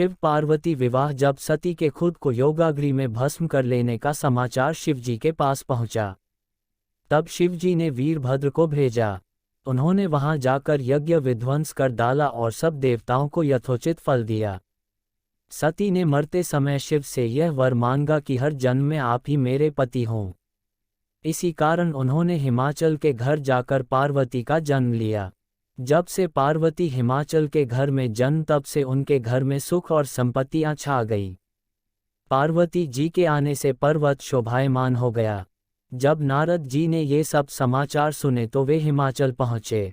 शिव पार्वती विवाह। जब सती के खुद को योगाग्नि में भस्म कर लेने का समाचार शिवजी के पास पहुंचा, तब शिवजी ने वीरभद्र को भेजा। उन्होंने वहां जाकर यज्ञ विध्वंस कर डाला और सब देवताओं को यथोचित फल दिया। सती ने मरते समय शिव से यह वर मांगा कि हर जन्म में आप ही मेरे पति हों। इसी कारण उन्होंने हिमाचल के घर जाकर पार्वती का जन्म लिया। जब से पार्वती हिमाचल के घर में जन्म, तब से उनके घर में सुख और संपत्तियां छा गई। पार्वती जी के आने से पर्वत शोभायमान हो गया। जब नारद जी ने ये सब समाचार सुने तो वे हिमाचल पहुँचे।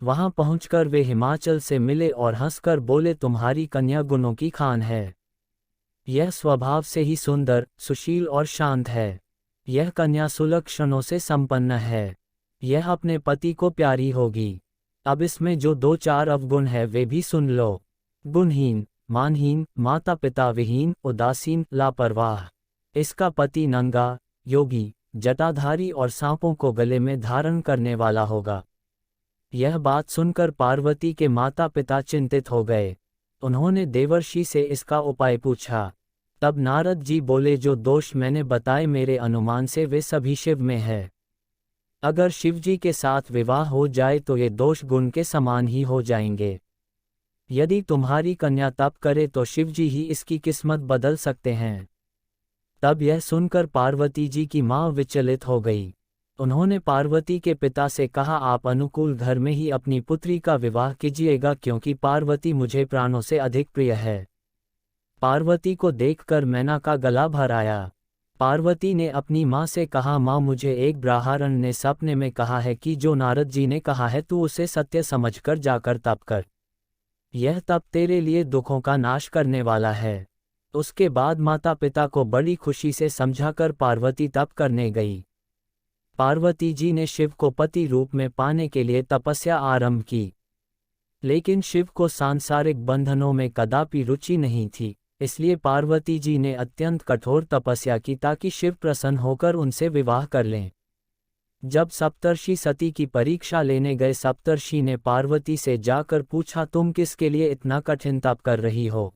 वहां पहुंचकर वे हिमाचल से मिले और हंसकर बोले, तुम्हारी कन्या गुणों की खान है। यह स्वभाव से ही सुंदर, सुशील और शांत है। यह कन्या सुलक्षणों से संपन्न है। यह अपने पति को प्यारी होगी। अब इसमें जो 2-4 अवगुण है वे भी सुन लो। गुणहीन, मानहीन, माता पिता विहीन, उदासीन, लापरवाह। इसका पति नंगा, योगी, जटाधारी और सांपों को गले में धारण करने वाला होगा। यह बात सुनकर पार्वती के माता पिता चिंतित हो गए। उन्होंने देवर्षि से इसका उपाय पूछा। तब नारद जी बोले, जो दोष मैंने बताए मेरे अनुमान से वे सभी शिव में है। अगर शिवजी के साथ विवाह हो जाए तो ये दोष गुण के समान ही हो जाएंगे। यदि तुम्हारी कन्या तप करे तो शिवजी ही इसकी किस्मत बदल सकते हैं। तब यह सुनकर पार्वती जी की मां विचलित हो गई। उन्होंने पार्वती के पिता से कहा, आप अनुकूल घर में ही अपनी पुत्री का विवाह कीजिएगा, क्योंकि पार्वती मुझे प्राणों से अधिक प्रिय है। पार्वती को देखकर मैना का गला भर आया। पार्वती ने अपनी माँ से कहा, माँ मुझे एक ब्राह्मण ने सपने में कहा है कि जो नारद जी ने कहा है तू उसे सत्य समझकर जाकर तप कर। यह तप तेरे लिए दुखों का नाश करने वाला है। उसके बाद माता पिता को बड़ी खुशी से समझाकर पार्वती तप करने गई। पार्वती जी ने शिव को पति रूप में पाने के लिए तपस्या आरंभ की, लेकिन शिव को सांसारिक बंधनों में कदापि रुचि नहीं थी। इसलिए पार्वती जी ने अत्यंत कठोर तपस्या की ताकि शिव प्रसन्न होकर उनसे विवाह कर लें। जब सप्तर्षि सती की परीक्षा लेने गए, सप्तर्षि ने पार्वती से जाकर पूछा, तुम किसके लिए इतना कठिन तप कर रही हो?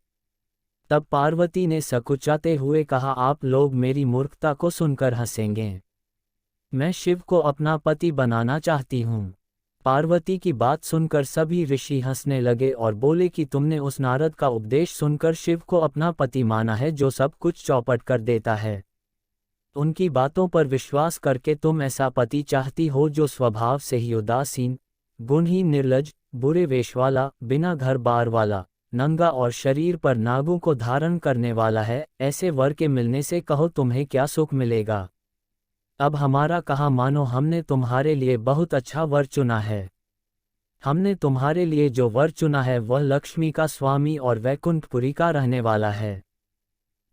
तब पार्वती ने सकुचाते हुए कहा, आप लोग मेरी मूर्खता को सुनकर हंसेंगे। मैं शिव को अपना पति बनाना चाहती हूँ। पार्वती की बात सुनकर सभी ऋषि हंसने लगे और बोले कि तुमने उस नारद का उपदेश सुनकर शिव को अपना पति माना है, जो सब कुछ चौपट कर देता है। उनकी बातों पर विश्वास करके तुम ऐसा पति चाहती हो जो स्वभाव से ही उदासीन, गुणहीन, निर्लज, बुरे वेश वाला, बिना घर बार वाला, नंगा और शरीर पर नागों को धारण करने वाला है। ऐसे वर के मिलने से कहो तुम्हें क्या सुख मिलेगा। अब हमारा कहा मानो, हमने तुम्हारे लिए बहुत अच्छा वर चुना है। हमने तुम्हारे लिए जो वर चुना है वह लक्ष्मी का स्वामी और वैकुंठपुरी का रहने वाला है।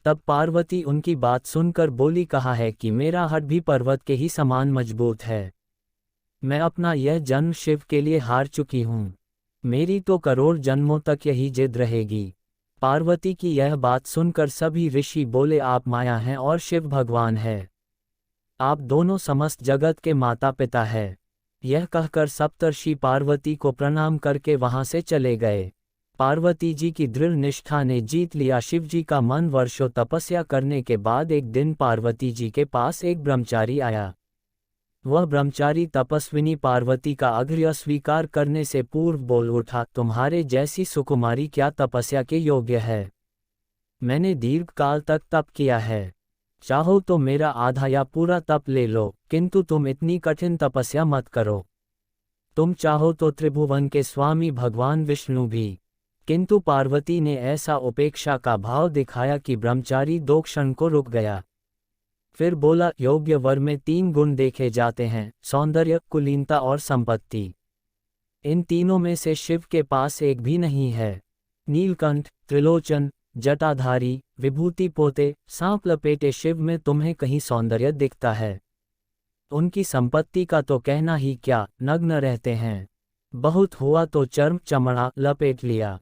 तब पार्वती उनकी बात सुनकर बोली, कहा है कि मेरा हट भी पर्वत के ही समान मजबूत है। मैं अपना यह जन्म शिव के लिए हार चुकी हूँ। मेरी तो करोड़ जन्मों तक यही जिद रहेगी। पार्वती की यह बात सुनकर सभी ऋषि बोले, आप माया हैं और शिव भगवान है। आप दोनों समस्त जगत के माता पिता है। यह कहकर सप्तर्षि पार्वती को प्रणाम करके वहां से चले गए। पार्वती जी की दृढ़ निष्ठा ने जीत लिया शिवजी का मन। वर्षों तपस्या करने के बाद एक दिन पार्वती जी के पास एक ब्रह्मचारी आया। वह ब्रह्मचारी तपस्विनी पार्वती का आग्रह स्वीकार करने से पूर्व बोल उठा, तुम्हारे जैसी सुकुमारी क्या तपस्या के योग्य है? मैंने दीर्घ काल तक तप किया है। चाहो तो मेरा आधा या पूरा तप ले लो, किंतु तुम इतनी कठिन तपस्या मत करो। तुम चाहो तो त्रिभुवन के स्वामी भगवान विष्णु भी। किंतु पार्वती ने ऐसा उपेक्षा का भाव दिखाया कि ब्रह्मचारी 2 क्षण को रुक गया। फिर बोला, योग्य वर में 3 गुण देखे जाते हैं, सौंदर्य, कुलीनता और संपत्ति। इन तीनों में से शिव के पास एक भी नहीं है। नीलकंठ, त्रिलोचन, जटाधारी, विभूति पोते, सांप लपेटे शिव में तुम्हें कहीं सौंदर्य दिखता है? उनकी संपत्ति का तो कहना ही क्या, नग्न रहते हैं। बहुत हुआ तो चर्म चमड़ा लपेट लिया।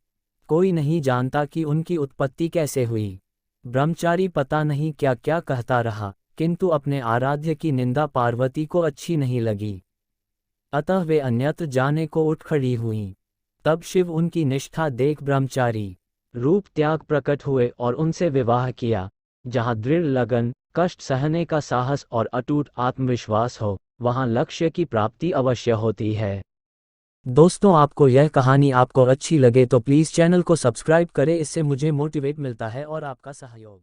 कोई नहीं जानता कि उनकी उत्पत्ति कैसे हुई। ब्रह्मचारी पता नहीं क्या क्या कहता रहा, किंतु अपने आराध्य की निंदा पार्वती को अच्छी नहीं लगी। अतः वे अन्यत्र जाने को उठ खड़ी हुईं। तब शिव उनकी निष्ठा देख ब्रह्मचारी रूप त्याग प्रकट हुए और उनसे विवाह किया। जहाँ दृढ़ लगन, कष्ट सहने का साहस और अटूट आत्मविश्वास हो, वहाँ लक्ष्य की प्राप्ति अवश्य होती है। दोस्तों, आपको यह कहानी आपको अच्छी लगे तो प्लीज़ चैनल को सब्सक्राइब करें, इससे मुझे मोटिवेट मिलता है और आपका सहयोग